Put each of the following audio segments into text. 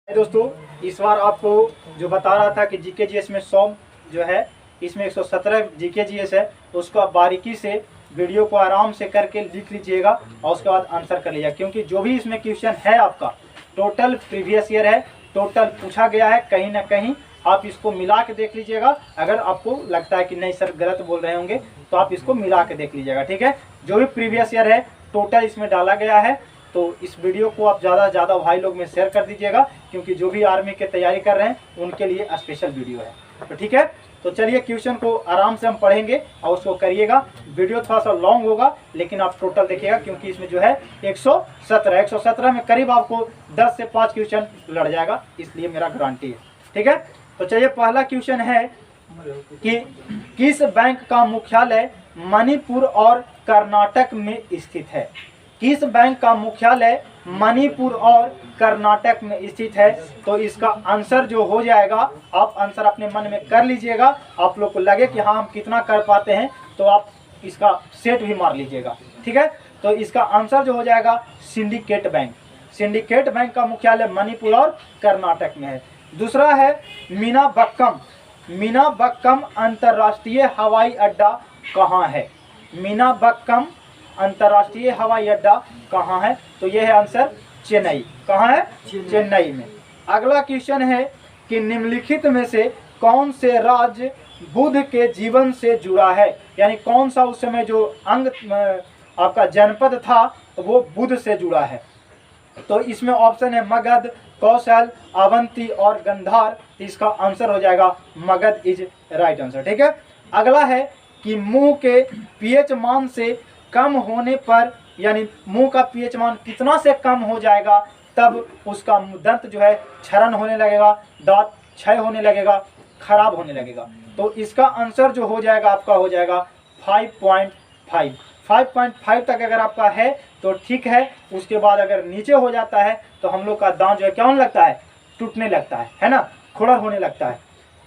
दोस्तों, इस बार आपको जो बता रहा था कि जीके जीएस में 100 जो है, इसमें 117 जीके जीएस है, तो उसको आप बारीकी से वीडियो को आराम से करके लिख लीजिएगा और उसके बाद आंसर कर लीजिएगा, क्योंकि जो भी इसमें क्वेश्चन है आपका टोटल प्रीवियस ईयर है, टोटल पूछा गया है। कहीं ना कहीं आप इसको मिला के देख लीजिएगा। अगर आपको लगता है कि नहीं सर गलत बोल रहे होंगे तो आप इसको मिला के देख लीजिएगा, ठीक है। जो भी प्रीवियस ईयर है टोटल इसमें डाला गया है। तो इस वीडियो को आप ज़्यादा से ज़्यादा भाई लोग में शेयर कर दीजिएगा, क्योंकि जो भी आर्मी की तैयारी कर रहे हैं उनके लिए स्पेशल वीडियो है। तो ठीक है, तो चलिए क्वेश्चन को आराम से हम पढ़ेंगे और उसको करिएगा। वीडियो थोड़ा सा लॉन्ग होगा, लेकिन आप टोटल देखिएगा, क्योंकि इसमें जो है 117 में करीब आपको 10 से 5 क्वेश्चन लड़ जाएगा, इसलिए मेरा गारंटी है, ठीक है। तो चलिए, पहला क्वेश्चन है कि किस बैंक का मुख्यालय मणिपुर और कर्नाटक में स्थित है। किस बैंक का मुख्यालय मणिपुर और कर्नाटक में स्थित है। तो इसका आंसर जो हो जाएगा, आप आंसर अपने मन में कर लीजिएगा। आप लोग को लगे कि हाँ हम कितना कर पाते हैं, तो आप इसका सेट भी मार लीजिएगा, ठीक है। तो इसका आंसर जो हो जाएगा सिंडिकेट बैंक। सिंडिकेट बैंक का मुख्यालय मणिपुर और कर्नाटक में है। दूसरा है मीनाबक्कम। मीनाबक्कम अंतर्राष्ट्रीय हवाई अड्डा कहाँ है। मीनाबक्कम अंतर्राष्ट्रीय हवाई अड्डा कहाँ है। तो यह है आंसर चेन्नई। कहाँ है? चेन्नई में। अगला क्वेश्चन है कि निम्नलिखित में से कौन से राज्य बुद्ध के जीवन से जुड़ा है, यानी कौन सा उस समय जो अंग आपका जनपद था तो वो बुद्ध से जुड़ा है। तो इसमें ऑप्शन है मगध, कौशल, अवंती और गंधार। इसका आंसर हो जाएगा मगध इज राइट आंसर, ठीक है। अगला है कि मुंह के पीएच मान से कम होने पर, यानी मुंह का पीएच मान कितना से कम हो जाएगा तब उसका दंत जो है क्षरण होने लगेगा, दांत क्षय होने लगेगा, खराब होने लगेगा। तो इसका आंसर जो हो जाएगा आपका हो जाएगा 5.5। 5.5 तक अगर आपका है तो ठीक है। उसके बाद अगर नीचे हो जाता है तो हम लोग का दांत जो है क्या होने लगता है, टूटने लगता है ना, खुरर होने लगता है।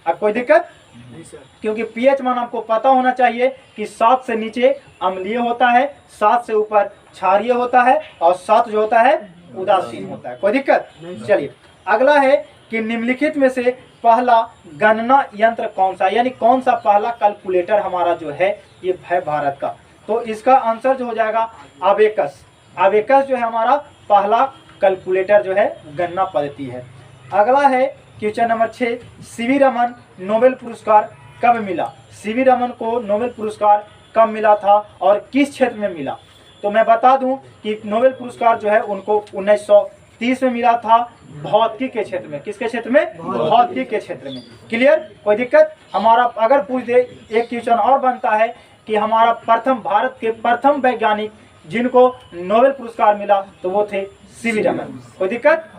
अब कोई दिक्कत नहीं सर, क्योंकि पीएच मान आपको पता होना चाहिए कि 7 से नीचे अम्लीय होता है, 7 से ऊपर क्षारीय होता है और 7 जो होता है उदासीन होता है। कोई दिक्कत? चलिए, अगला है कि निम्नलिखित में से पहला गणना यंत्र कौन सा, यानी कौन सा पहला कैलकुलेटर हमारा जो है ये है भारत का। तो इसका आंसर जो हो जाएगा अबेकस। अबेकस जो है हमारा पहला कैलकुलेटर जो है गणना पद्धति है। अगला है question number 6, CV Raman Nobel पुरस्कार कब मिला। सीवी रमन को नोबेल पुरस्कार कब मिला था और किस क्षेत्र में मिला। तो मैं बता दूं कि नोबेल पुरस्कार जो है उनको 1930 में मिला था, भौतिकी के क्षेत्र में। किसके क्षेत्र में? भौतिकी के क्षेत्र में। क्लियर? कोई दिक्कत? हमारा अगर पूछ दे, एक क्वेश्चन और बनता है कि हमारा भारत के प्रथम वैज्ञानिक जिनको नोबेल पुरस्कार मिला तो वो थे सीवी रमन। कोई दिक्कत?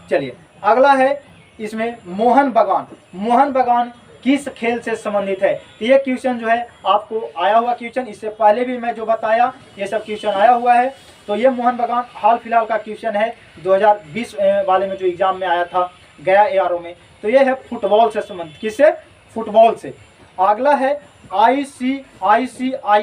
चलिए, अगला है इसमें मोहन बागान। मोहन बागान किस खेल से संबंधित है। तो ये क्वेश्चन जो है आपको आया हुआ क्वेश्चन, इससे पहले भी मैं जो बताया ये सब क्वेश्चन आया हुआ है। तो ये मोहन बागान हाल फिलहाल का क्वेश्चन है, 2020 वाले में जो एग्जाम में आया था गया एआरओ में। तो ये है फुटबॉल से संबंधित। किससे? फुटबॉल से। अगला है ICICI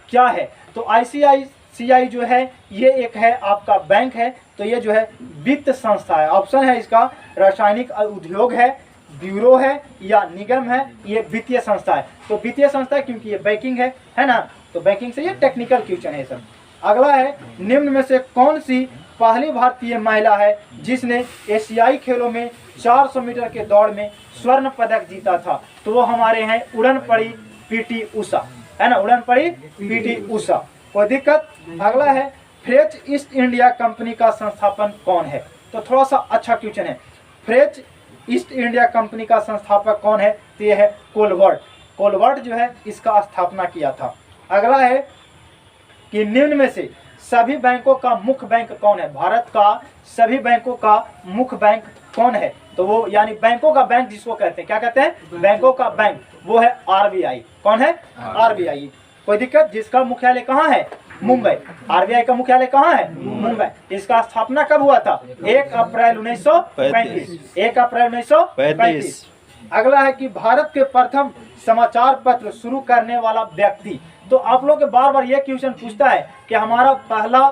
क्या है। तो ICICI जो है ये एक है आपका बैंक है। तो ये जो है वित्त संस्था है। ऑप्शन है इसका रासायनिक उद्योग है, ब्यूरो है या निगम है। ये वित्तीय संस्था है। तो वित्तीय संस्था है क्योंकि ये बैंकिंग है ना। तो बैंकिंग से ये टेक्निकल क्वेश्चन है सब। अगला है निम्न में से कौन सी पहली भारतीय महिला है जिसने एशियाई खेलों में 400 मीटर के दौड़ में स्वर्ण पदक जीता था। तो वो हमारे हैं उड़न पड़ी पीटी उषा, है ना, उड़न पड़ी पीटी उषा। कोई दिक्कत? अगला है फ्रेंच ईस्ट इंडिया कंपनी का संस्थापक कौन है। तो थोड़ा सा अच्छा क्वेश्चन है। फ्रेंच ईस्ट इंडिया कंपनी का संस्थापक कौन है। तो यह है कोलवर्ट। कोलवर्ट जो है इसका स्थापना किया था। अगला है कि निम्न में से सभी बैंकों का मुख्य बैंक कौन है। भारत का सभी बैंकों का मुख्य बैंक कौन है। तो वो यानी बैंकों का बैंक जिसको कहते हैं, क्या कहते हैं, बैंकों का बैंक, वो है RBI। कौन है? RBI। कोई दिक्कत? जिसका मुख्यालय कहाँ है? मुंबई। RBI का मुख्यालय कहाँ है? मुंबई। इसका स्थापना कब हुआ था? 1 अप्रैल 1935। 1 अप्रैल 1935। अगला है कि भारत के प्रथम समाचार पत्र शुरू करने वाला व्यक्ति। तो आप लोग के बार बार ये क्वेश्चन पूछता है कि हमारा पहला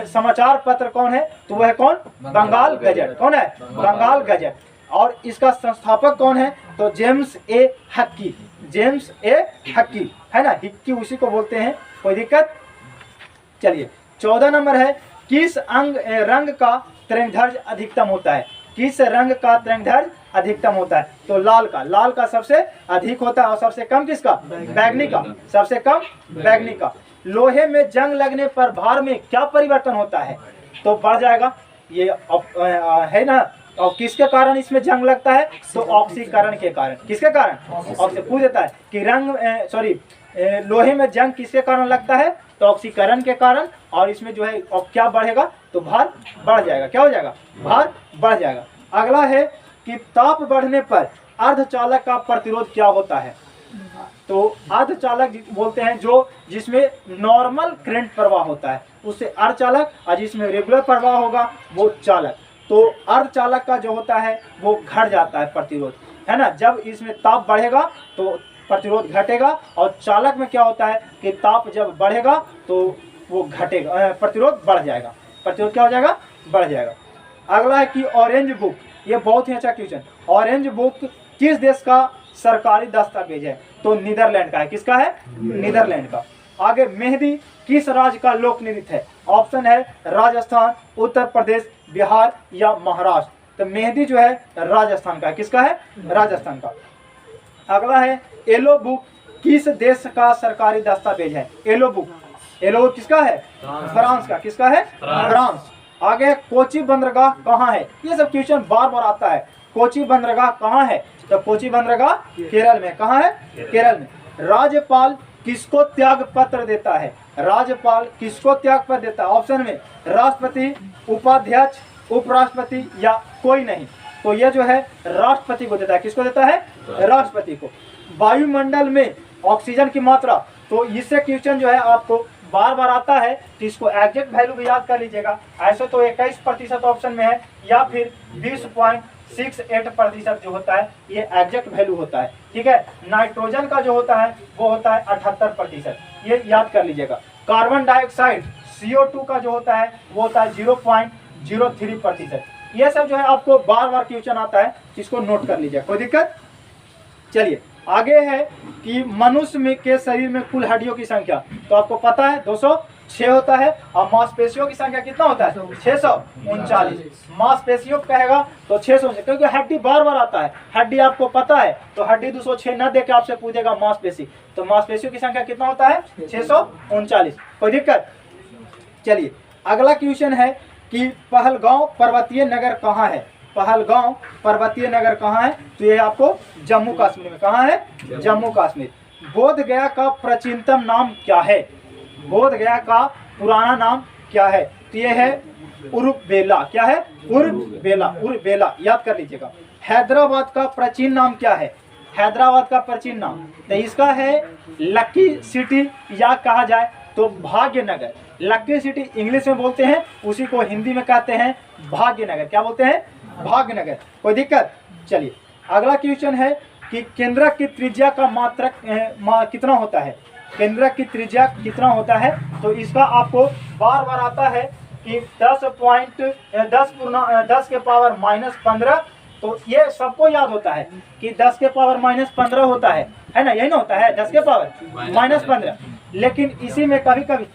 समाचार पत्र कौन है? तो वह है कौन? बंगाल गजट। कौन है? बंगाल गजट। और इसका संस्थापक कौन है? तो जेम्स ए हक्की। जेम्स ए हक्की है ना, हिक्की उसी को बोलते हैं, कोई दिक्कत? चलिए 14 नंबर है, किस रंग का तरंगदैर्घ्य अधिकतम होता है? किस रंग का तरंगदैर्घ्य अधिकतम होता है? तो लाल का। लाल का सबसे अधिक होता है और सबसे कम किसका? बैगनी का। सबसे कम बैगनी का। लोहे में जंग लगने पर भार में क्या परिवर्तन होता है? तो बढ़ जाएगा, ये है ना। और किसके कारण इसमें जंग लगता है? तो ऑक्सीकरण के कारण। किसके कारण? ऑक्सीकरण। पूछ देता है कि लोहे में जंग किसके कारण लगता है? तो ऑक्सीकरण के कारण। और इसमें जो है क्या बढ़ेगा? तो भार बढ़ जाएगा। क्या हो जाएगा? भार बढ़ जाएगा। अगला है कि ताप बढ़ने पर अर्धचालक का प्रतिरोध क्या होता है? तो अर्धचालक बोलते हैं जो जिसमें नॉर्मल करंट प्रवाह होता है उससे अर्धचालक, और जिसमें रेगुलर प्रवाह होगा वो चालक। तो अर्धचालक का जो होता है वो घट जाता है प्रतिरोध, है ना। जब इसमें ताप बढ़ेगा तो प्रतिरोध घटेगा, और चालक में क्या होता है कि ताप जब बढ़ेगा तो वो घटेगा, प्रतिरोध बढ़ जाएगा। प्रतिरोध क्या हो जाएगा? बढ़ जाएगा। अगला है कि ऑरेंज बुक, ये बहुत ही अच्छा क्वेश्चन। ऑरेंज बुक किस देश का सरकारी दस्तावेज है? तो नीदरलैंड का है। किसका है? नीदरलैंड का। आगे, मेहंदी किस राज्य का लोक नृत्य है? ऑप्शन है राजस्थान, उत्तर प्रदेश, बिहार या महाराष्ट्र। तो मेहंदी जो है राजस्थान का है। किसका है? राजस्थान का। अगला है, येलो बुक किस देश का सरकारी दस्तावेज है? Yellow book. येलो बुक किसका है? फ्रांस का। किसका है? फ्रांस। आगे, कोची बंदरगाह कहाँ है? ये सब क्वेश्चन बार बार आता है। कोची बंदरगाह कहाँ है? तो कोची बंदरगाह केरल में। कहाँ है? केरल में। राज्यपाल किसको त्याग पत्र देता है? राज्यपाल किसको त्याग पत्र देता है? ऑप्शन में राष्ट्रपति, उपाध्यक्ष, उपराष्ट्रपति या कोई नहीं। तो ये जो है राष्ट्रपति को देता है। किसको देता है? राष्ट्रपति को। वायुमंडल में ऑक्सीजन की मात्रा, तो इससे क्वेश्चन जो है आपको बार बार आता है, तो इसको एग्जैक्ट वैल्यू भी याद कर लीजिएगा। ऐसे तो 21% ऑप्शन में है, या फिर 20.68% जो होता है ये एग्जैक्ट वैल्यू होता है। ठीक है। नाइट्रोजन का जो होता है वो होता है 78%, ये याद कर लीजिएगा। कार्बन डाइऑक्साइड CO2 का जो होता है वो होता है 0.03%। ये सब जो है आपको बार बार क्वेश्चन आता है, इसको नोट कर लीजिए, कोई दिक्कत? चलिए आगे है कि मनुष्य में के शरीर में कुल हड्डियों की संख्या, तो आपको पता है 206 होता है, और मांसपेशियों की संख्या कितना होता है? 639। मांसपेशियों कहेगा तो 600, क्योंकि हड्डी बार बार आता है। हड्डी आपको पता है, तो हड्डी 206 न देके आपसे पूछेगा मांसपेशी, तो मांसपेशियों की संख्या कितना होता है? 639। कोई दिक्कत? चलिए अगला क्वेश्चन है कि पहलगांव पर्वतीय नगर कहाँ है? पहलगांव पर्वतीय नगर कहाँ है? तो ये आपको जम्मू कश्मीर में। कहाँ है? जम्मू कश्मीर। बोध गया का प्राचीनतम नाम क्या है? बोध गया का पुराना नाम क्या है? तो ये है उरुबेला। क्या है? उरुबेला। उरुबेला याद कर लीजिएगा। हैदराबाद का प्राचीन नाम क्या है? हैदराबाद का प्राचीन नाम, तो इसका है लकी सिटी, या कहा जाए तो भाग्यनगर। लकी सिटी इंग्लिश में बोलते हैं, उसी को हिंदी में कहते हैं भाग्यनगर। क्या बोलते हैं? भाग्यनगर। कोई दिक्कत? चलिए अगला क्वेश्चन है कि केंद्रक की त्रिज्या का मात्रक कितना होता है? केंद्रक की त्रिज्या कितना होता है? तो इसका आपको बार बार आता है कि 10 के पावर -15। तो ये सबको याद होता है कि 10 के पावर -15 होता है ना, यही ना होता है 10 के पावर -15। लेकिन इसी में कभी कभी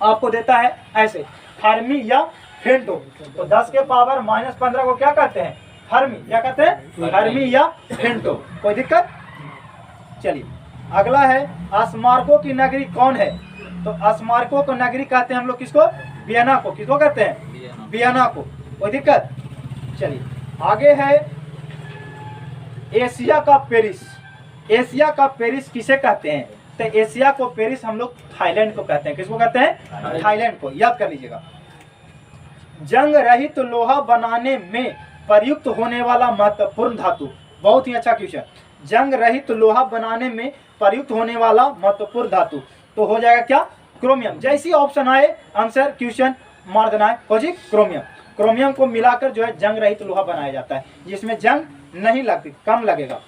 आपको देता है ऐसे फर्मी या फेंटो। तो 10 के पावर -15 को क्या कहते हैं? फर्मी। क्या कहते हैं? फर्मी या फेंटो। कोई दिक्कत? चलिए अगला है, स्मारकों की नगरी कौन है? तो स्मारकों को नगरी कहते हैं हम लोग किसको? वियना को। किसको कहते हैं? वियना को। कोई दिक्कत? चलिए आगे है एशिया का पेरिस। एशिया का पेरिस किसे कहते हैं? तो एशिया को पेरिस हम लोग थाईलैंड को कहते हैं। किसको कहते हैं? थाईलैंड को। याद कर लीजिएगा। जंग रहित लोहा बनाने में प्रयुक्त होने वाला महत्वपूर्ण धातु। बहुत ही अच्छा क्वेश्चन। जंग रहित लोहा बनाने में प्रयुक्त होने वाला महत्वपूर्ण धातु, तो हो जाएगा क्या? क्रोमियम। जैसी ऑप्शन आए आंसर क्वेश्चन मार देना है। खोजी क्रोमियम। क्रोमियम को मिलाकर जो है जंग रहित लोहा बनाया जाता है, जिसमें जंग नहीं लगती, कम लगेगा।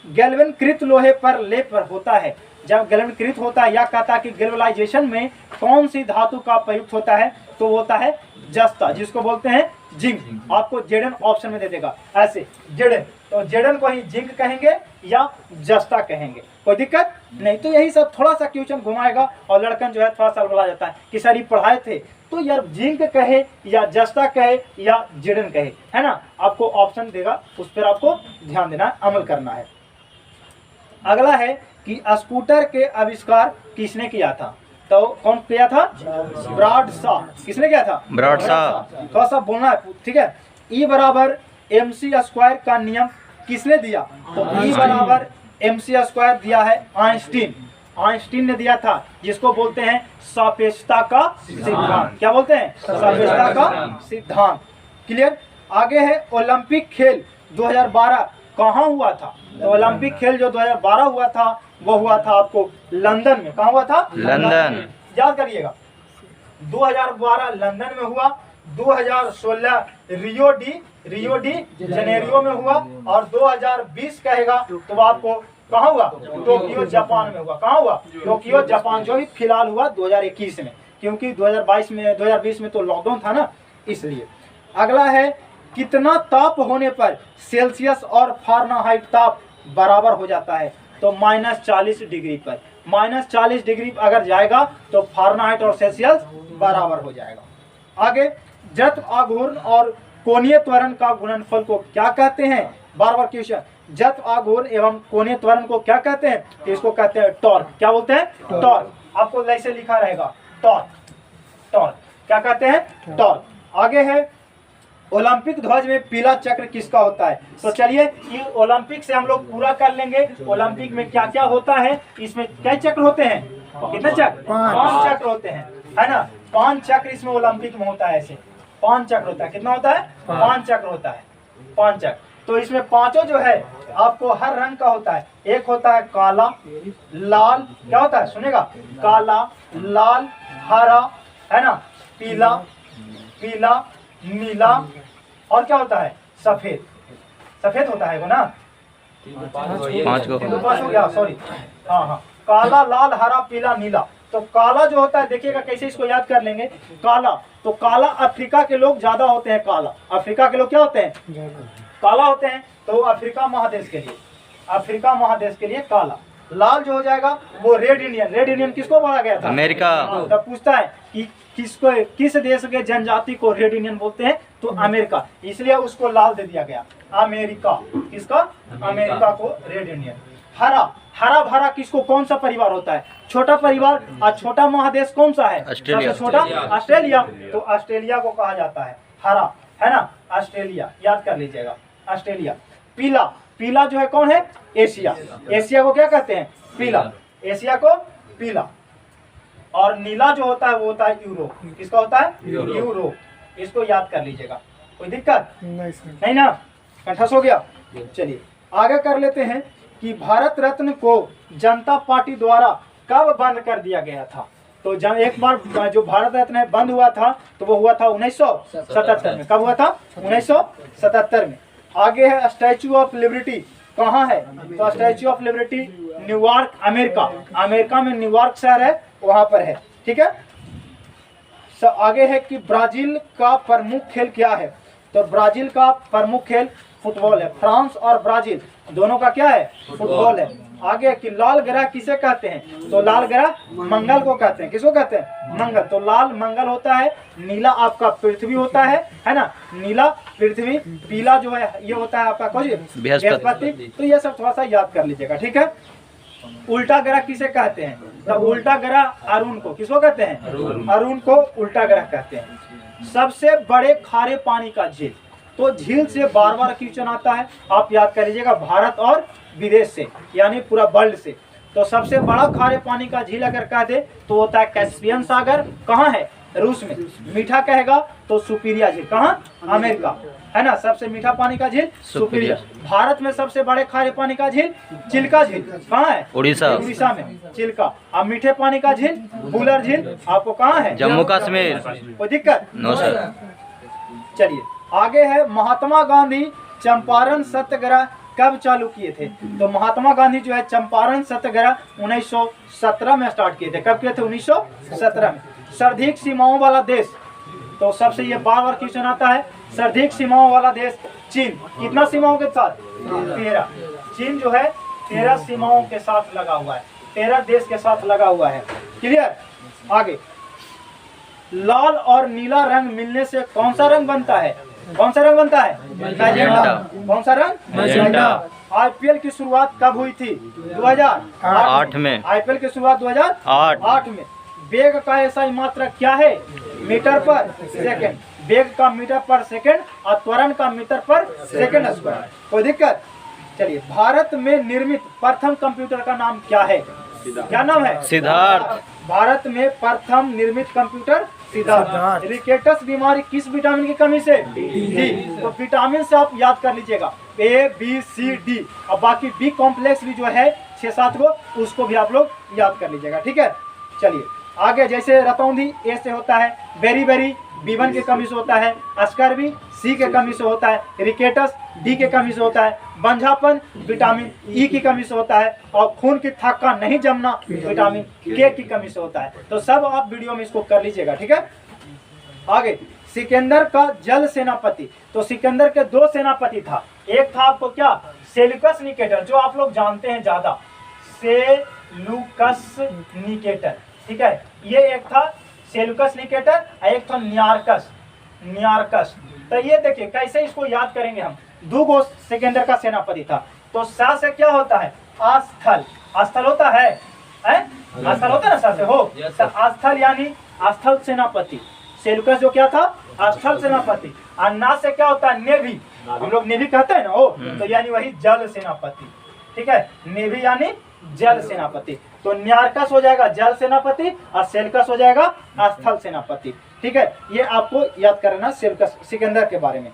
गैल्वेनकृत लोहे पर लेप होता है। जब गैल्वेनकृत होता है, या कहता है कि गैल्वेनाइजेशन में कौन सी धातु का प्रयुक्त होता है? तो तो वो होता है जस्ता, जिसको बोलते हैं जिंक। आपको जेडन ऑप्शन में दे देगा ऐसे जेडन, तो जेडन को ही जिंक कहेंगे या जस्ता कहेंगे, कोई दिक्कत नहीं। तो यही सब थोड़ा सा क्वेश्चन घुमाएगा और लड़कन जो है थोड़ा सा बोला जाता है कि सर ये पढ़ाए थे तो यार जिंक कहे या जस्ता कहे या जेडन कहे, है ना। आपको ऑप्शन देगा, उस पर आपको ध्यान देना है, अमल करना है। अगला है कि स्कूटर के आविष्कार किसने किया था, तो कौन किया था, ब्रॉड शॉ। किसने किया था, ब्रॉड शॉ। थोड़ा सा बोलना है, ठीक है। E बराबर mc² का नियम किसने दिया, तो E बराबर mc² दिया है आइंस्टीन। आइंस्टीन ने दिया था, जिसको बोलते हैं सापेक्षता का सिद्धांत। क्या बोलते हैं, सापेक्षता का सिद्धांत। क्लियर। आगे है ओलंपिक खेल 2012 कहाँ हुआ था, तो ओलंपिक खेल जो 2012 हुआ था वो हुआ था आपको लंदन में। कहाँ हुआ था, लंदन। याद करिएगा, 2012 लंदन में हुआ, 2016 रियो डी जनेरियो में हुआ, और 2020 कहेगा तो आपको कहाँ हुआ, टोक्यो जापान में हुआ। कहाँ हुआ, टोक्यो जापान, जो भी फिलहाल हुआ 2021 में, क्योंकि 2020 में तो लॉकडाउन था ना, इसलिए। अगला है कितना ताप होने पर सेल्सियस और फारेनहाइट ताप बराबर हो जाता है, तो -40 डिग्री पर। -40 डिग्री अगर जाएगा तो फारेनहाइट और सेल्सियस बराबर हो जाएगा। आगे जत आघूर्ण और कोणीय त्वरण का गुणनफल को क्या कहते हैं, बार बार क्वेश्चन। जत आघूर्ण एवं कोणीय त्वरण को क्या कहते हैं, तो इसको कहते हैं टॉर्क। क्या बोलते हैं, टॉर्क। आपको ऐसे लिखा रहेगा टॉर्क, टॉर्क क्या कहते हैं, टॉर्क। आगे है ओलंपिक ध्वज में पीला चक्र किसका होता है, तो चलिए ये ओलंपिक से हम लोग पूरा कर लेंगे। ओलंपिक में क्या क्या होता है, इसमें क्या चक्र होते हैं, कितने चक्र, 5 चक्र होते हैं, है ना। 5 चक्र इसमें ओलंपिक में होता है, ऐसे 5 चक्र होता है। कितना होता है, 5 चक्र होता है, 5 चक्र। तो इसमें पांचों जो है आपको हर रंग का होता है। एक होता है काला, लाल, क्या होता है सुनेगा, काला, लाल, हरा, है ना, पीला, पीला, नीला, और क्या होता है, सफेद। सफेद होता है वो ना, 5 हो गया, सॉरी। हाँ, काला, लाल, हरा, पीला, नीला। तो काला जो होता है, देखिएगा कैसे इसको याद कर लेंगे। काला, तो काला अफ्रीका के लोग ज्यादा होते हैं। काला अफ्रीका के लोग क्या होते हैं, काला होते हैं, तो अफ्रीका महादेश के लिए, अफ्रीका महादेश के लिए काला। लाल जो हो जाएगा वो रेड इंडियन। रेड इंडियन किसको बोला गया था, अमेरिका। तब पूछता है कि किस देश के जनजाति को रेड इंडियन बोलते हैं, तो अमेरिका, इसलिए उसको लाल दे दिया गया, अमेरिका। किसका, अमेरिका को रेड इंडियन। हरा, हरा भरा किसको, कौन सा परिवार होता है, छोटा परिवार। और छोटा महादेश कौन सा है, सबसे छोटा, ऑस्ट्रेलिया। तो ऑस्ट्रेलिया को कहा जाता है हरा, है ना, ऑस्ट्रेलिया, याद कर लीजिएगा, ऑस्ट्रेलिया। पीला, पीला जो है कौन है, एशिया। एशिया को क्या कहते हैं, पीला, एशिया को पीला। और नीला जो होता है वो होता है यूरोप। किसका होता है, यूरोप। इसको याद कर लीजिएगा, कोई दिक्कत नहीं ना, कंठस्थ हो गया। चलिए आगे कर लेते हैं कि भारत रत्न को जनता पार्टी द्वारा कब बंद कर दिया गया था। तो एक बार जो भारत रत्न है बंद हुआ था, तो वो हुआ था 1977 में। कब हुआ था, 1977 में। आगे है स्टैचू ऑफ लिबर्टी कहाँ है, तो statue of liberty New York, America. America में न्यूयॉर्क शहर है, वहां पर है, ठीक है। आगे है कि ब्राजील का प्रमुख खेल क्या है, तो ब्राजील का प्रमुख खेल फुटबॉल है। फ्रांस और ब्राजील दोनों का क्या है, फुटबॉल है। आगे कि लाल ग्रह किसे कहते हैं, तो लाल ग्रह मंगल को कहते हैं। किसको कहते हैं, मंगल। तो लाल मंगल होता है, नीला आपका पृथ्वी होता है ना, नीला पृथ्वी। पीला जो है ये होता है आपका कौन, बृहस्पति। तो ये सब थोड़ा सा याद कर लीजिएगा, ठीक है। उल्टा ग्रह किसे कहते हैं, तो उल्टा ग्रह अरुण को, किसको कहते हैं, अरुण को उल्टा ग्रह कहते हैं। सबसे बड़े खारे पानी का झील, तो झील से बार बार क्वेश्चन आता है, आप याद कर लीजिएगा, भारत और विदेश से, यानी पूरा वर्ल्ड से। तो सबसे बड़ा खारे पानी का झील अगर कह दे तो होता है कैस्पियन सागर। कहाँ है, रूस में। मीठा कहेगा तो सुपीरिया झील, कहाँ, अमेरिका, है ना। सबसे मीठा पानी का झील सुपीरिया। भारत में सबसे बड़े खारे पानी का झील चिल्का झील, कहाँ है, उड़ीसा में चिल्का। अब मीठे पानी का झील बुलर झील आपको कहाँ है, जम्मू कश्मीर। कोई दिक्कत, नो सर। चलिए आगे है महात्मा गांधी चंपारण सत्याग्रह कब चालू किए थे, तो महात्मा गांधी जो है चंपारण सत्याग्रह 1917 में स्टार्ट किए थे। कब किए थे, 1917 में। सर्वाधिक सीमाओं वाला देश तो सबसे ये बार बार क्वेश्चन आता है, सर्वाधिक सीमाओं वाला देश चीन, कितना सीमाओं के साथ? 13। चीन जो है 13 सीमाओं के साथ लगा हुआ है, 13 देश के साथ लगा हुआ है। क्लियर? आगे, लाल और नीला रंग मिलने से कौन सा रंग बनता है? कौन सा रंग बनता है? मैजेंटा। कौन सा रंग? मैजेंटा। आईपीएल की शुरुआत कब हुई थी? 2008 में। आईपीएल की शुरुआत 2008 में। वेग का ऐसा मात्रक क्या है? मीटर पर सेकंड। वेग का मीटर पर सेकंड और त्वरण का मीटर पर सेकंड स्क्वायर। कोई दिक्कत? चलिए, भारत में निर्मित प्रथम कंप्यूटर का नाम क्या है? क्या नाम है? सिद्धार्थ। भारत में प्रथम निर्मित कंप्यूटर सिद्धार्थ। रिकेटस बीमारी किस विटामिन की कमी से? डी। तो विटामिन से आप याद कर लीजिएगा, ए बी सी डी, और बाकी बी कॉम्प्लेक्स भी जो है 6-7 को, उसको भी आप लोग याद कर लीजिएगा। ठीक है, चलिए आगे। जैसे रतौंधी ए से होता है, बेरी बेरी B1 के कमी से होता है, अस्कर्वी सी के कमी से होता है, रिकेटस डी के कमी से होता है, बंझापन विटामिन ई की कमी से होता है, और खून की थक्का नहीं जमना विटामिन के की कमी से होता है। तो सब आप वीडियो में इसको कर लीजिएगा। ठीक है, आगे, सिकंदर का जल सेनापति। तो सिकंदर के 2 सेनापति था, एक था आपको क्या? सेल्यूकस निकेटर, जो आप लोग जानते हैं ज्यादा, सेल्यूकस निकेटर। ठीक है, ये एक था सेल्यूकस निकेटर और एक था नियार्कस। तो ये देखिए कैसे इसको याद करेंगे हम। 2 सिकंदर का सेनापति था। तो सा से क्या होता है? आस्थल। आस्थल होता है, आस्थल होता है ना, सा से हो। तो आस्थल यानी आस्थल सेनापति। सेल्यूकस जो क्या था? आस्थल सेनापति। और ना से क्या होता है? नेवी। हम लोग नेवी कहते हैं ना, हो, तो यानी वही जल सेनापति। ठीक है, नेवी यानी जल सेनापति। तो न्यारकस हो जाएगा जल सेनापति और सेल्यूकस हो जाएगा स्थल सेनापति। ठीक है, ये आपको याद करना सेल्यूकस सिकंदर के बारे में।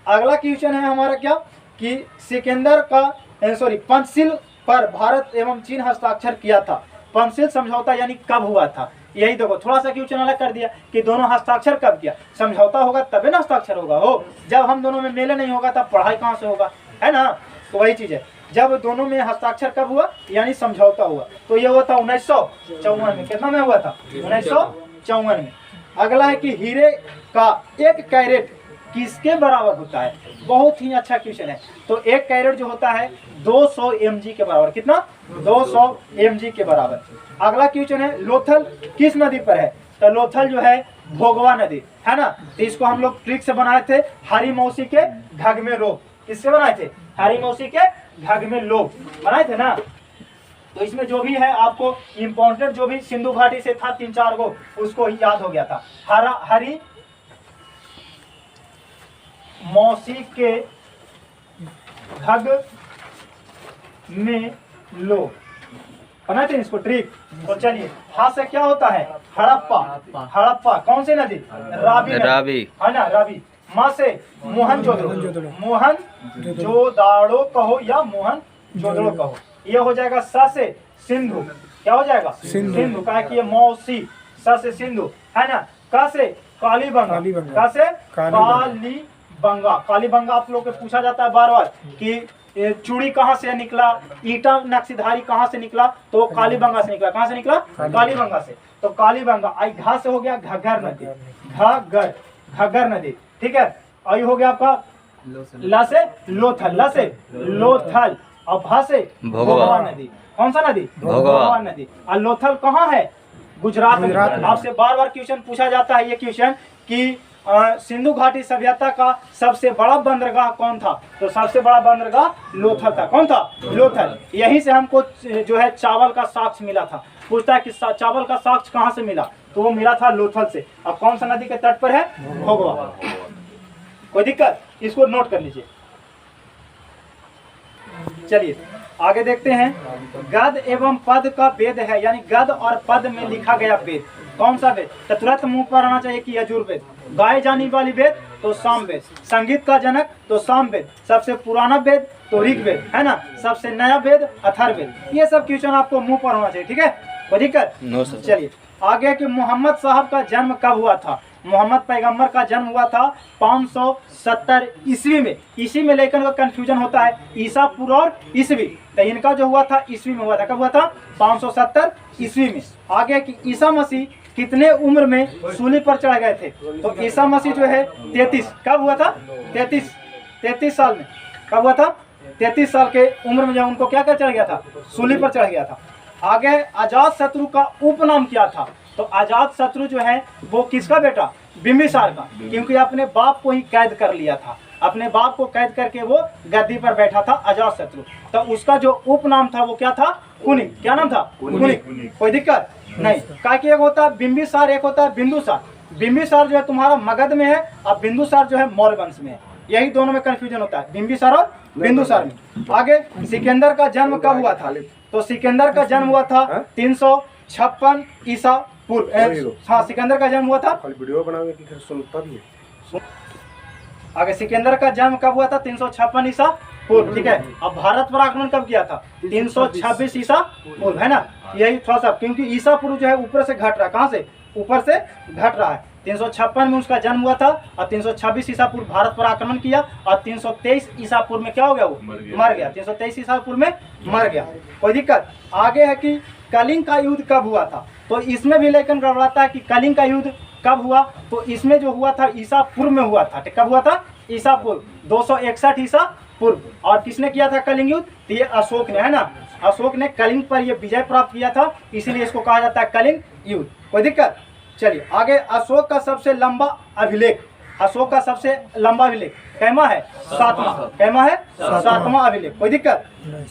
अगला क्वेश्चन है हमारा क्या कि सिकंदर का पंचशील पर भारत एवं चीन हस्ताक्षर किया था। पंचशील समझौता यानी कब हुआ था? यही देखो, थोड़ा सा क्वेश्चन अलग कर दिया कि दोनों हस्ताक्षर कब किया। समझौता होगा तभी ना हस्ताक्षर होगा। हो, जब हम दोनों में मेल नहीं होगा तब पढ़ाई कहाँ से होगा, है ना? तो वही चीज है, जब दोनों में हस्ताक्षर कब हुआ यानी समझौता हुआ। तो ये हुआ था 1954 में। कितना में हुआ था? 1954 में। अगला है कि हीरे का 1 कैरेट किसके बराबर होता है? बहुत ही अच्छा क्वेश्चन है। तो 1 कैरेट जो होता है 200 mg के बराबर। कितना? 200 mg के बराबर। अगला क्वेश्चन है लोथल किस नदी पर है? तो लोथल जो है भोगवा नदी, है ना? तो इसको हम लोग ट्रिक से बनाए थे, हरी मौसी के घग में रोग। किससे बनाए थे? हरी मौसी के घग में लोग बनाए थे ना। तो इसमें जो भी है आपको इम्पोर्टेंट जो भी सिंधु घाटी से था 3-4 गो, उसको ही याद हो गया था। हरी मौसी के घग में लोग बनाए थे इसको ट्रिक। तो चलिए, हा से क्या होता है? हड़प्पा। हड़प्पा कौन सी नदी? रावी, है ना, रावी। माँ से मोहनजोदाड़ो कहो या मोहनजोदड़ो कहो। ये हो जाएगा सा से सिंधु। क्या हो जाएगा? सिंधु। कहा कि ये मौसी, सा से सिंधु, है ना। का से कालीबंगा। का से कालीबंगा। कालीबंगा आप लोग को पूछा जाता है बार बार कि चूड़ी कहाँ से निकला, ईटा नक्सीधारी कहाँ से निकला? तो कालीबंगा से निकला। कहाँ से निकला? कालीबंगा से। तो कालीबंगा। आई घा से हो गया घग्गर नदी, घग्गर नदी। ठीक है, आई हो गया आपका ला से लोथल, ला से लोथल, और भा से भोगवा नदी। कौन सा नदी? भोगवा नदी। और लोथल कहाँ है? गुजरात में। आपसे बार बार क्वेश्चन पूछा जाता है ये क्वेश्चन कि सिंधु घाटी सभ्यता का सबसे बड़ा बंदरगाह कौन था? तो सबसे बड़ा बंदरगाह लोथल था। कौन था? लोथल। यहीं से हमको जो है चावल का साक्ष्य मिला था। पूछता है कि चावल का साक्ष्य कहाँ से मिला? तो वो मिला था लोथल से। अब कौन सा नदी के तट पर है? भोगवा। कोई दिक्कत? इसको नोट कर लीजिए। चलिए आगे देखते हैं। गद एवं पद का वेद है, यानी गद और पद में लिखा गया वेद। कौन सा वेद? तो तुरंत मुंह पर आना चाहिए कि यजुर्वेद। गाए जाने वाली वेद तो सामवेद। संगीत का जनक तो सामवेद। सबसे पुराना वेद तो ऋग्वेद, है ना। सबसे नया वेद अथर्ववेद। ये सब क्वेश्चन आपको मुंह पर होना चाहिए। ठीक है, कोई दिक्कत? No sir. चलिए आगे कि मोहम्मद साहब का जन्म कब हुआ था? मोहम्मद पैगंबर का जन्म हुआ था 570 ईस्वी में। ईस्वी में लेकर का कंफ्यूजन होता है, ईसापुर और ईस्वी। तो इनका जो हुआ था ईस्वी में हुआ था। कब हुआ था? 570 ईस्वी में। आगे कि ईसा मसीह कितने उम्र में सूली पर चढ़ गए थे? तो ईसा मसीह जो है 33, कब हुआ था? 33 साल में। कब हुआ था? 33 साल के उम्र में जब उनको क्या चढ़ गया था? सूली पर चढ़ गया था। आगे अजात शत्रु का उपनाम क्या था? तो अजात शत्रु जो है वो किसका बेटा? बिम्बिसार का, क्योंकि अपने बाप को ही कैद कर लिया था। अपने बाप को कैद करके वो गद्दी पर बैठा था अजात शत्रु। तो उसका जो उपनाम था वो क्या था? कुनिक। क्या नाम था? कुनिक। कोई दिक्कत नहीं। क्या कि एक होता है बिम्बिसार, एक होता है बिंदुसार। बिम्बिसार जो है तुम्हारा मगध में है और बिंदुसार जो है मौर्य वंश में है। यही दोनों में कंफ्यूजन होता है, बिम्बिसार और बिंदुसार में। आगे सिकंदर का जन्म कब हुआ था? तो सिकंदर का जन्म हुआ था 356 ईसा पूर्व। हाँ, सिकंदर का जन्म हुआ था। वीडियो बनाओगे कि सुनता भी है? आगे सिकंदर का जन्म कब हुआ था? 356 ईसा पूर्व। ठीक है। अब भारत पर आक्रमण कब किया था? 326 ईसा पूर्व, है ना? यही थोड़ा सा, क्योंकि ईसा पूर्व जो है ऊपर से घट रहा है। कहाँ से? ऊपर से घट रहा है। 356 में उसका जन्म हुआ था और 326 ईसा पूर्व भारत पर आक्रमण किया और 323 ईसा पूर्व में क्या हो गया? वो मर गया। 323 ईसा पूर्व में मर गया। कोई दिक्कत? आगे है कि कलिंग का युद्ध कब हुआ था? तो इसमें भी लेकिन गड़बड़ाता है कि कलिंग का युद्ध कब हुआ? तो इसमें जो हुआ था ईसा पूर्व में हुआ था। कब हुआ था? ईसा पूर्व 261 ईसा पूर्व। और किसने किया था कलिंग युद्ध? तो ये अशोक ने, है ना? अशोक ने कलिंग पर ये विजय प्राप्त किया था, इसीलिए इसको कहा जाता है कलिंग युद्ध। कोई दिक्कत? चलिए आगे। अशोक का सबसे लंबा अभिलेख, अशोक का सबसे लंबा अभिलेख कैमा है? 7वां। कैमा है? 7वां अभिलेख। कोई दिक्कत?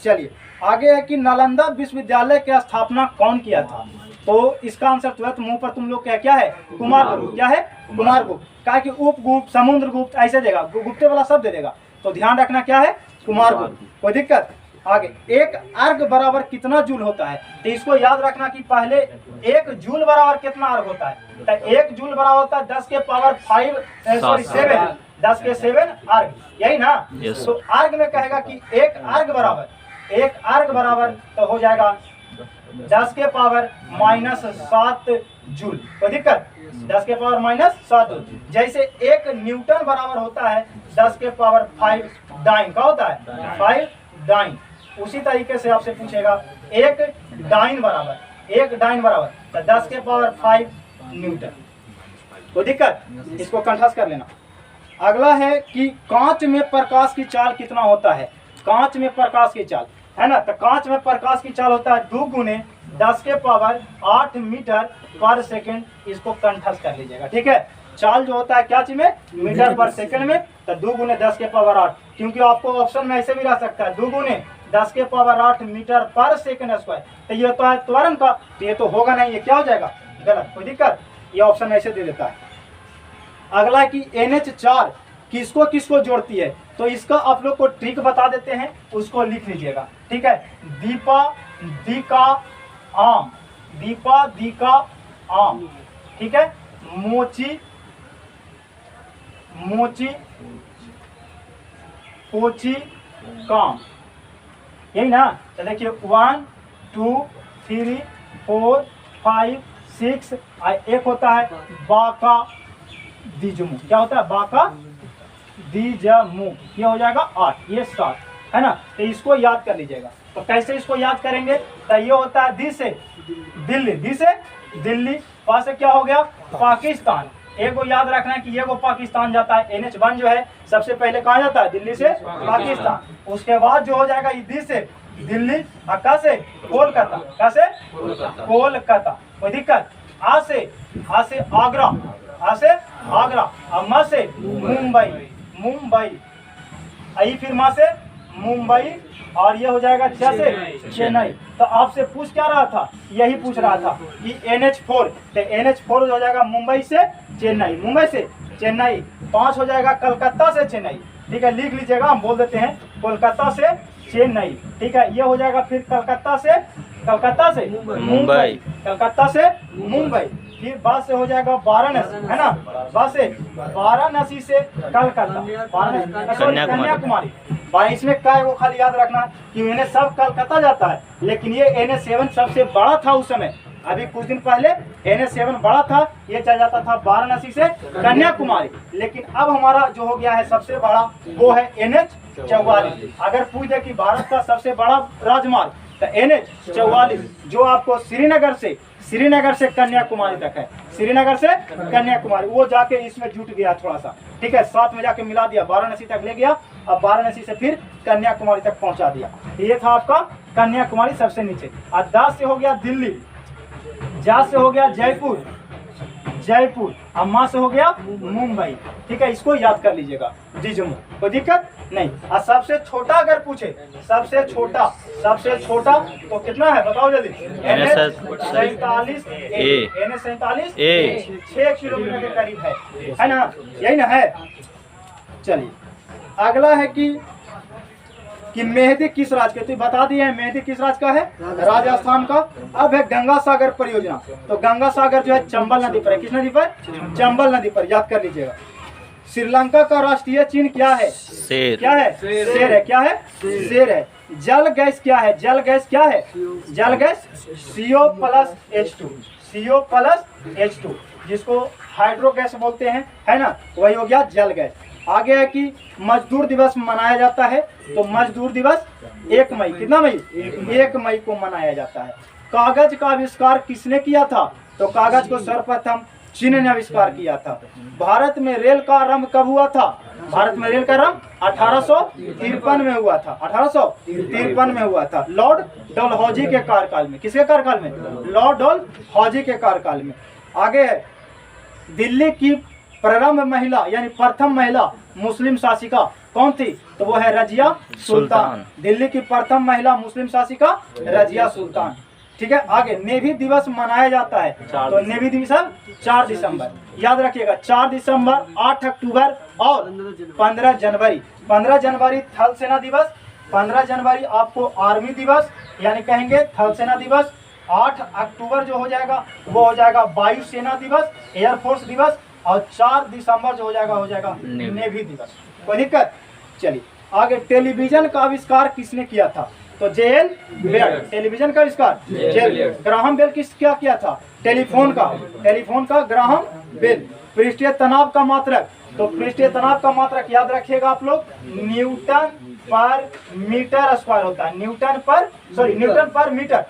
चलिए आगे है कि नालंदा विश्वविद्यालय की स्थापना कौन किया था? तो इसका आंसर 12th मुंह पर तुम लोग क्या है? कुमारगुप्त। क्या है? कुमारगुप्त। कहा कि उपगुप्त, समुद्रगुप्त ऐसे देगा, गुप्ते वाला शब्द दे देगा, तो ध्यान रखना क्या है? कुमारगुप्त। कोई दिक्कत? आगे, एक अर्घ बराबर कितना जूल होता है? तो इसको याद रखना कि पहले एक जूल बराबर कितना अर्घ होता है? तो एक जूल बराबर होता है 10 के पावर 7 10 के 7 अर्घ, यही ना? तो अर्घ में कहेगा कि एक अर्घ बराबर तो हो जाएगा 10 के पावर -7 जूल। कोई दिक्कत? 10 के पावर -7 जूल। जैसे एक न्यूटन बराबर होता है 10 के पावर 5 डाइन। क्या होता है? 5 डाइन। उसी तरीके से आपसे पूछेगा एक डाइन बराबर तो 10 के पावर 5 न्यूटन। कोई दिक्कत? इसको कंठस्थ कर लेना। अगला है कि कांच में प्रकाश की चाल कितना होता है? कांच में प्रकाश की चाल, है ना? तो कांच में प्रकाश की चाल होता है 2 गुने 10 के पावर 8 मीटर पर सेकंड। इसको कंठस्थ कर लीजिएगा। ठीक है। चाल जो होता है क्या चीज में? मीटर पर सेकंड में। तो 2 गुने 10 के पावर 8, क्योंकि आपको ऑप्शन में ऐसे भी रह सकता है 2 गुने 10 के पावर 8 मीटर पर सेकंड स्क्वायर। तो ये तो है त्वरण का, तो ये तो होगा नहीं, ये क्या हो जाएगा? गलत। कोई दिक्कत? ये ऑप्शन ऐसे दे देता है। अगला कि NH4 किसको किसको जोड़ती है? तो इसका आप लोग को ट्रिक बता देते हैं, उसको लिख लीजिएगा। ठीक है। दीपा दीका आम, दीपा दीका आम। ठीक है। मोची मोची पोची काम, यही ना? तो देखिए 1 2 3 4 5 6 एक होता है बाका दीजमू। क्या होता है? बाका दीजमू। ये हो जाएगा 8, ये 7, है ना? तो इसको याद कर लीजिएगा। तो कैसे इसको याद करेंगे? तो ये होता है दी से दिल्ली, दी से दिल्ली, पा से क्या हो गया? पाकिस्तान। एक को याद रखना है कि ये को पाकिस्तान जाता है। NH1 जो है सबसे पहले कहाँ जाता है? दिल्ली से पाकिस्तान। उसके बाद जो हो जाएगा दी से दिल्ली, का से कोलकाता, का से कोलकाता। कोई दिक्कत? आ से आगरा, आ से आगरा, म से मुंबई, मुंबई, आई फिर माँ से मुंबई, और ये हो जाएगा छ से चेन्नई। तो आपसे पूछ क्या रहा था? यही पूछ रहा था कि NH4, तो NH4 हो जाएगा मुंबई से चेन्नई, मुंबई से चेन्नई। 5 हो जाएगा कलकत्ता से चेन्नई। ठीक है, लिख लीजिएगा, हम बोल देते हैं कोलकाता से चेन्नई। ठीक है, ये हो जाएगा फिर कलकत्ता से मुंबई, कलकत्ता से मुंबई। फिर बाद से हो जाएगा वाराणसी, है ना? बाद से वाराणसी से कलकत्ता, कन्याकुमारी। इसमें क्या है वो खाली याद रखना कि इन्हें सब कलकत्ता जाता है, लेकिन ये NH7 सबसे बड़ा था उस समय। अभी कुछ दिन पहले NH7 बड़ा था, ये चल जाता था वाराणसी से कन्याकुमारी। लेकिन अब हमारा जो हो गया है सबसे बड़ा वो है NH44। अगर पूछ दे कि भारत का सबसे बड़ा राजमार्ग तो NH 44 जो आपको श्रीनगर से कन्याकुमारी तक है, श्रीनगर से कन्याकुमारी, वो जाके इसमें जुट गया थोड़ा सा, ठीक है, साथ में जाके मिला दिया, वाराणसी तक ले गया, अब वाराणसी से फिर कन्याकुमारी तक पहुंचा दिया। ये था आपका कन्याकुमारी सबसे नीचे। और दा से हो गया दिल्ली, जा से हो गया जयपुर, और माँ से हो गया मुंबई, ठीक है, इसको याद कर लीजिएगा, जिजमू, कोई दिक्कत नहीं। और सबसे छोटा अगर पूछे, सबसे छोटा तो कितना है बताओ जल्दी? NH 47 A 6 किलोमीटर के करीब है ना, यही ना है। चलिए अगला है कि मेहदी किस राज्य के, तो बता दिए हैं मेहदी किस राज्य का है, राजस्थान का। अब है गंगा सागर परियोजना, तो गंगा सागर जो है चंबल नदी पर है, किस नदी पर? चंबल नदी पर, याद कर लीजिएगा। श्रीलंका का राष्ट्रीय चिन्ह क्या है? शेर। क्या है? शेर है। क्या है? शेर है। जल गैस क्या है? जल गैस क्या है? जल गैस CO+H2, CO+H2, जिसको हाइड्रो गैस बोलते हैं, है ना, वही हो गया जल गैस। आगे है कि मजदूर दिवस मनाया जाता है, तो मजदूर दिवस 1 मई, कितना मई? 1 मई को मनाया जाता है। कागज का आविष्कार किसने किया था? तो कागज को सर्वप्रथम चीन ने आविष्कार किया था। भारत में रेल का आरंभ कब हुआ था? भारत में रेल का आरंभ 1853 में हुआ था, 1853 में हुआ था, लॉर्ड डलहौजी के कार्यकाल में। किसके कार्यकाल में? लॉर्ड डलहौजी के कार्यकाल में। आगे है दिल्ली की प्रारंभ महिला यानी प्रथम महिला मुस्लिम शासिका कौन थी? तो वो है रजिया सुल्तान। दिल्ली की प्रथम महिला मुस्लिम शासिका रजिया सुल्तान, ठीक है। आगे नेवी दिवस मनाया जाता है, तो नेवी दिवस 4 दिसंबर, याद रखिएगा, 4 दिसंबर, 8 अक्टूबर और 15 जनवरी। 15 जनवरी थल सेना दिवस, 15 जनवरी आपको आर्मी दिवस यानी कहेंगे थल सेना दिवस। 8 अक्टूबर जो हो जाएगा वो हो जाएगा वायुसेना दिवस, एयरफोर्स दिवस, और 4 दिसंबर जो हो जाएगा नेवी दिवस। कोई दिक्कत? चलिए आगे, टेलीविजन का आविष्कार किसने किया था? तो JL बेल, टेलीविजन का आविष्कार JL। ग्राहम बेल क्या किया था? टेलीफोन का ग्राहम बेल। पृष्ठीय तनाव का मात्रक, तो पृष्ठीय तनाव का मात्रक याद रखिएगा आप लोग, न्यूटन पर मीटर स्क्वायर होता है, न्यूटन पर मीटर।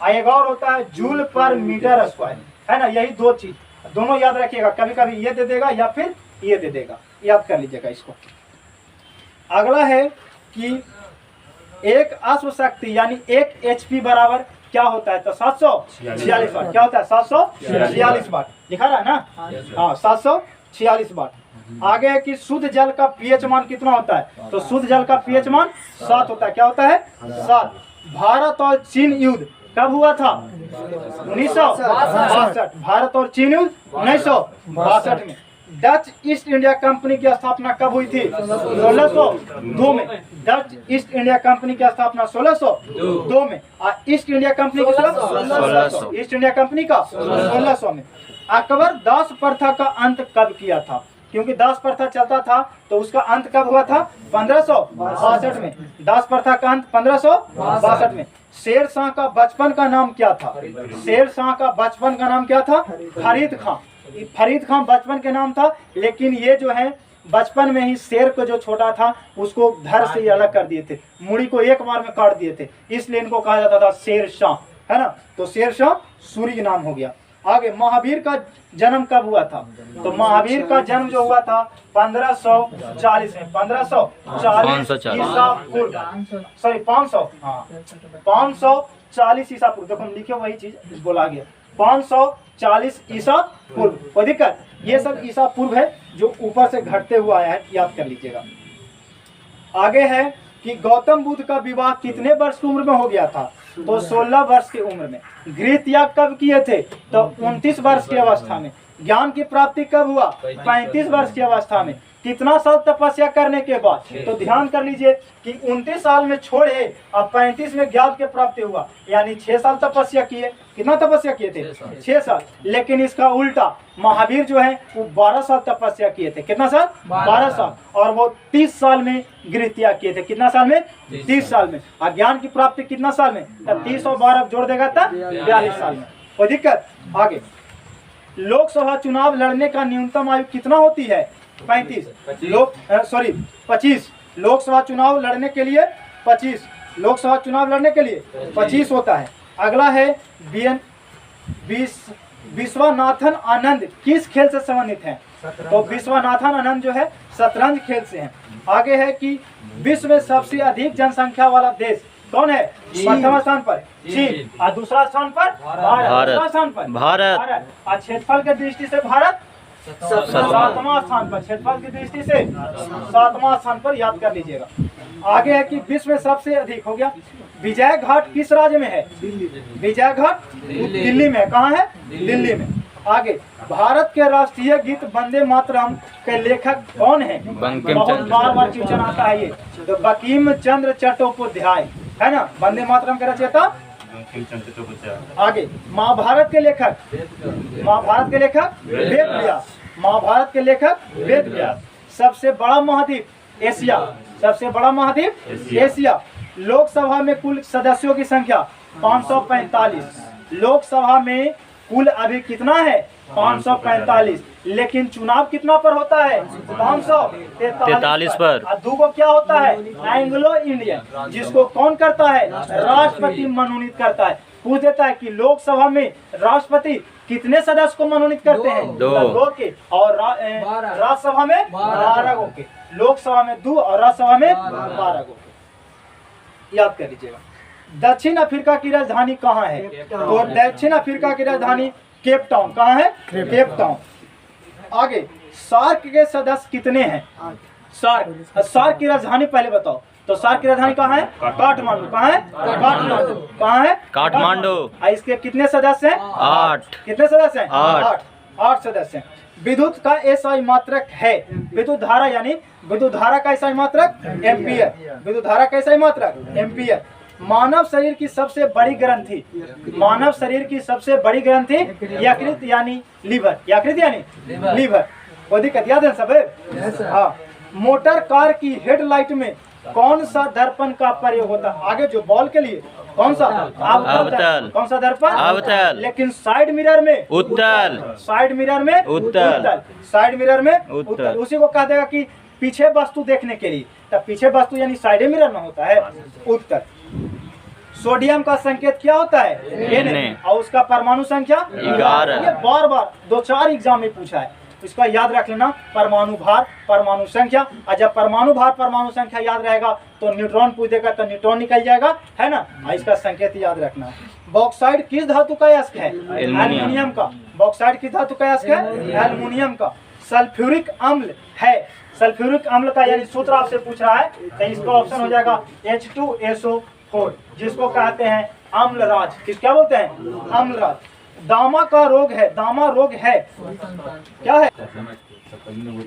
एक और होता है जूल पर मीटर स्क्वायर, है ना, यही 2 चीज दोनों याद रखिएगा, कभी कभी ये दे देगा या फिर ये दे देगा, याद कर लीजिएगा इसको। अगला है कि एक अश्व शक्ति यानी 1 HP बराबर क्या होता है? तो 746 वाट। क्या होता है? 746 वाट, दिखा रहा है ना, हाँ 746 वाट। आगे है कि शुद्ध जल का pH मान कितना होता है? तो शुद्ध जल का pH मान 7 होता है। क्या होता है? 7। भारत और चीन युद्ध कब हुआ था? 1962। भारत और चीन युद्ध 1962 में। डच ईस्ट इंडिया कंपनी की स्थापना कब हुई थी? 1602 में। डच ईस्ट इंडिया कंपनी की स्थापना 1602 में। ईस्ट इंडिया कंपनी की 1600, ईस्ट इंडिया कंपनी का 1600 में। अकबर दास प्रथा का अंत कब किया था? क्योंकि दास प्रथा चलता था तो उसका अंत कब हुआ था? 1562 में। दास प्रथा का अंत 1562 में। शेर शाह का बचपन का नाम क्या था? शेर शाह का बचपन का नाम क्या था? फरीद खां। फरीद खां बचपन के नाम था, लेकिन ये जो है बचपन में ही शेर को जो छोटा था उसको धड़ से अलग कर दिए थे, मुड़ी को एक बार में काट दिए थे, इसलिए इनको कहा जाता था शेर शाह, है ना। तो शेर शाह सूरी नाम हो गया। आगे महावीर का जन्म कब हुआ था? तो महावीर का जन्म जो हुआ था 1540 में। 1540 ईसा पूर्व, सॉरी 540 ईसा पूर्व। देखो हम लिखे वही चीज बोला गया, 540 ईसा पूर्व। कोई दिक्कत? ये सब ईसा पूर्व है जो ऊपर से घटते हुआ आया है, याद कर लीजिएगा। आगे है कि गौतम बुद्ध का विवाह कितने वर्ष की उम्र में हो गया था? तो 16 वर्ष की उम्र में। गृह त्याग कब किए थे? तो 29 वर्ष की अवस्था में। ज्ञान की प्राप्ति कब हुआ? 35 वर्ष की अवस्था में। कितना साल तपस्या करने के बाद? तो ध्यान कर लीजिए कि 29 साल में छोड़े अब 35 में ज्ञान की प्राप्ति हुआ, यानी 6 साल तपस्या किए। कितना तपस्या किए थे? 6 साल। लेकिन इसका उल्टा महावीर जो है वो 12 साल तपस्या किए थे। कितना साल? 12 साल। और वो 30 साल में गृह त्याग किए थे। कितना साल में? 30 साल में। और ज्ञान की प्राप्ति कितना साल में? तब 30 और 12 जोड़ देगा तब 42 साल में। कोई दिक्कत? आगे, लोकसभा चुनाव लड़ने का न्यूनतम आयु कितना होती है? 25। लोकसभा चुनाव लड़ने के लिए 25, लोकसभा चुनाव लड़ने के लिए 25 होता है। अगला है विश्वनाथन आनंद किस खेल से संबंधित हैं? तो विश्वनाथन आनंद जो है शतरंज खेल से हैं। आगे है कि विश्व में सबसे अधिक जनसंख्या वाला देश कौन है? प्रथम स्थान पर चीन और दूसरा स्थान पर भारत। दूसरा स्थान पर भारत और क्षेत्रफल की दृष्टि से भारत 7वां स्थान पर, क्षेत्रफल की दृष्टि से 7वां स्थान पर, याद कर लीजिएगा। आगे है कि विश्व में सबसे अधिक हो गया विजय घाट किस राज्य में है? विजय घाट दिल्ली में। कहाँ है? दिल्ली में। आगे भारत के राष्ट्रीय गीत वंदे मातरम के लेखक कौन है? बहुत बार क्वेश्चन आता है ये, तो बंकिम चंद्र चट्टोपाध्याय है ना, वंदे मातरम के रचयिता। आगे महाभारत के लेखक, महाभारत के लेखक वेद व्यास, महाभारत के लेखक वेद व्यास। सबसे बड़ा महाद्वीप एशिया, सबसे बड़ा महाद्वीप एशिया। लोकसभा में कुल सदस्यों की संख्या 545। लोकसभा में कुल अभी कितना है? 545, लेकिन चुनाव कितना पर होता है? 543 पर। और दूगो क्या होता है? एंग्लो इंडियन, जिसको कौन करता है? राष्ट्रपति मनोनीत करता है। पूछ देता है कि लोकसभा में राष्ट्रपति कितने सदस्य को मनोनीत करते हैं? 2 के, और राज्यसभा में 12 के। लोकसभा में 2 और राज्यसभा में 12 को, याद कर लीजिएगा। दक्षिण अफ्रीका की राजधानी कहाँ है? तो दक्षिण अफ्रीका की राजधानी केप टाउन। कहाँ है? Cape Town. आगे सार्क के सदस्य कितने हैं? सार्क की राजधानी पहले बताओ। तो सार्क की राजधानी कहाँ है? काठमांडू। कहाँ है? काठमांडू। कहाँ है? काठमांडू। इसके कितने सदस्य हैं? 8। कितने सदस्य हैं? 8 सदस्य हैं। विद्युत का एसआई मात्रक है? विद्युत धारा यानी विद्युत धारा का एसआई मात्रक एम्पियर। विद्युत धारा का एसआई मात्रक एम्पियर। मानव शरीर की सबसे बड़ी ग्रंथि, मानव शरीर की सबसे बड़ी ग्रंथि यकृत यानी लीवर। यकृत यानी लीवर। वो दिक्कत याद है सब? हाँ। मोटर कार की हेडलाइट में कौन सा दर्पण का प्रयोग होता है? आगे जो बॉल के लिए कौन सा? अवतल। कौन सा दर्पण? अवतल। लेकिन साइड मिरर में उत्तल। साइड मिरर में उत्तल। साइड मिरर में उत्तल। उसी को कह देगा कि पीछे वस्तु देखने के लिए, तब पीछे वस्तु यानी साइड मिरर में होता है उत्तर। सोडियम का संकेत क्या होता है? Na। और उसका परमाणु संख्या 11। ये बार 2-4 एग्जाम में पूछा है, इसका याद रख लेना। परमाणु भार, परमाणु संख्या, और जब परमाणु भार परमाणु संख्या याद रहेगा तो न्यूट्रॉन पूछ देगा तो न्यूट्रॉन निकल जाएगा, है ना। इसका संकेत याद रखना। बॉक्साइड किस धातु का अयस्क है? एल्युमिनियम का। बॉक्साइड किस धातु का अयस्क है? एल्युमिनियम का। सल्फ्यूरिक अम्ल है? सल्फ्यूरिक अम्ल का यानी सूत्र आपसे पूछ रहा है, तो इसका ऑप्शन हो जाएगा H2SO4, जिसको कहते हैं अम्लराज। किस क्या बोलते हैं? अम्लराज। दामा का रोग है? दामा रोग है क्या है?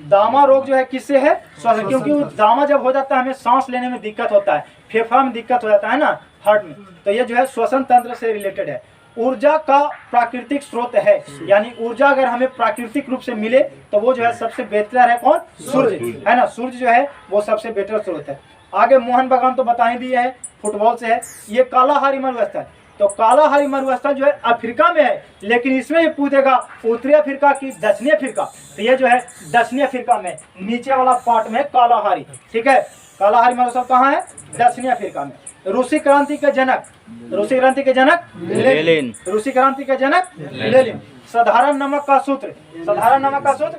दामा रोग जो है किससे है? श्वसन। क्योंकि दामा जब हो जाता है हमें सांस लेने में दिक्कत होता है, फेफड़ा में दिक्कत हो जाता है ना, हार्ट में, तो ये जो है श्वसन तंत्र से रिलेटेड है। ऊर्जा का प्राकृतिक स्रोत है, यानी ऊर्जा अगर हमें प्राकृतिक रूप से मिले तो वो जो है सबसे बेहतर है कौन? सूर्य, है ना। सूर्य जो है वो सबसे बेहतर स्रोत है। आगे मोहन बागान तो बता ही दिए है, फुटबॉल से है। ये कालाहारी मरुस्थल, तो कालाहारी मरुस्थल जो है अफ्रीका में है, लेकिन इसमें ही पूछेगा उत्तरी अफ्रीका की दक्षिणी अफ्रीका, तो ये जो है दक्षिणी अफ्रीका में नीचे वाला पार्ट में कालाहारी, ठीक है। कालाहारी मरुस्थल कहाँ है? दक्षिणी अफ्रीका में। रूसी क्रांति के जनक, रूसी क्रांति के जनक लेनिन। रूसी क्रांति के जनक लेनिन। साधारण नमक का सूत्र, साधारण नमक का सूत्र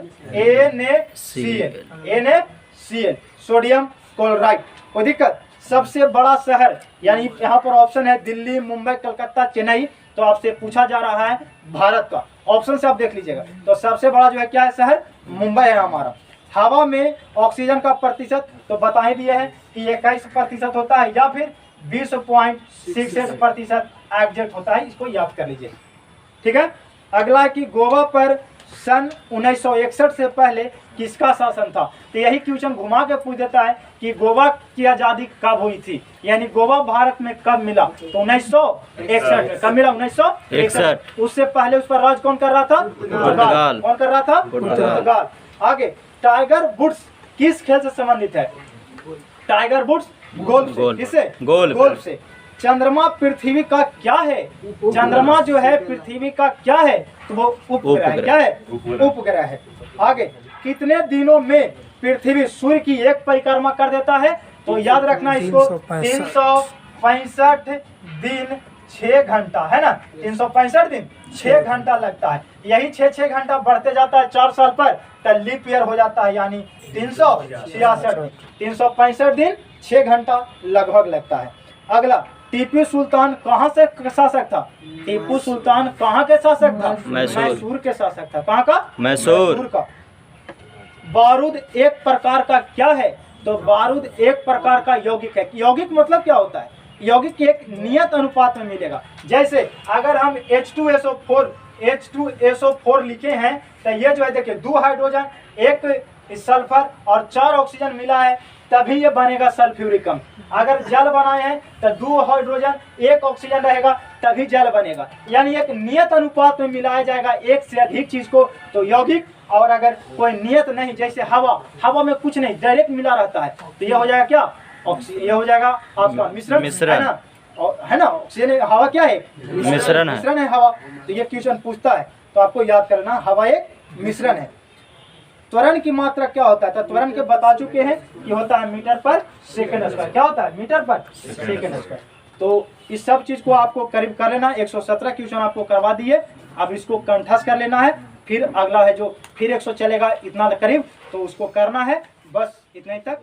NaCl, सोडियम क्लोराइड। कोई दिक्कत? सबसे बड़ा शहर, यानी यहाँ पर ऑप्शन है दिल्ली, मुंबई, कलकत्ता, चेन्नई, तो आपसे पूछा जा रहा है भारत का, ऑप्शन से आप देख लीजिएगा। तो सबसे बड़ा जो है क्या है? शहर मुंबई है हमारा। हवा में ऑक्सीजन का प्रतिशत तो बता ही दिया है कि 21% होता है, या फिर 20.68% एग्जैक्ट होता है, इसको याद कर लीजिए, ठीक है। अगला है कि गोवा पर सन 1961 से पहले किसका शासन था? तो यही क्वेश्चन घुमा के पूछ देता है कि गोवा की आज़ादी कब हुई थी, यानी गोवा भारत में कब मिला? तो 1961 में। कब मिला? 1961। उससे पहले उस पर राज कौन कर रहा था? पुर्तगाल। कौन कर रहा था? पुर्तगाल। आगे टाइगर वुड्स किस खेल से संबंधित है? टाइगर वुड्स गोल्फ से। किससे? गोल्फ से। चंद्रमा पृथ्वी का क्या है? चंद्रमा जो है पृथ्वी का क्या है? तो वो उपग्रह है। क्या है? उपग्रह है। आगे कितने दिनों में पृथ्वी सूर्य की एक परिक्रमा कर देता है, तो याद रखना इसको 365 दिन 6 घंटा है ना, 365 दिन 6 घंटा लगता है। यही 6 घंटा बढ़ते जाता है 4 साल पर, तो लीप ईयर हो जाता है, यानी 366 365 दिन 6 घंटा लगभग लगता है। अगला, टीपू सुल्तान कहाँ से शासक था? टीपू सुल्तान कहाँ के शासक था? मैसूर के शासक था। कहाँ का? मैसूर का। बारूद एक प्रकार का क्या है? तो बारूद एक प्रकार का यौगिक है। यौगिक मतलब क्या होता है? यौगिक एक नियत अनुपात में मिलेगा। जैसे अगर हम H2SO4 लिखे हैं, तो ये जो है देखिए 2 हाइड्रोजन 1 सल्फर और 4 ऑक्सीजन मिला है, तभी ये बनेगा सल्फ्यूरिक अम्ल। अगर जल बनाए हैं तो 2 हाइड्रोजन 1 ऑक्सीजन रहेगा, तभी जल बनेगा। यानी एक नियत अनुपात में मिलाया जाएगा एक से अधिक चीज को, तो यौगिक। और अगर कोई नियत नहीं, जैसे हवा में कुछ नहीं, डायरेक्ट मिला रहता है, तो ये हो जाएगा क्या? ये हो जाएगा आपका मिश्रण है ना, है ना। ऑक्सीजन हवा क्या है? मिश्रण है हवा। तो ये क्वेश्चन पूछता है, तो आपको याद करना हवा एक मिश्रण है। त्वरण की मात्रा क्या होता है? तो त्वरण के बता चुके हैं कि होता है मीटर पर सेकंड स्क्वायर। क्या होता है? मीटर पर सेकंड स्क्वायर। तो इस सब चीज को आपको करीब कर लेना है। 117 क्वेश्चन आपको करवा दिए, अब इसको कंठस्थ कर लेना है। फिर अगला है जो फिर 100 चलेगा इतना करीब, तो उसको करना है। बस इतने तक।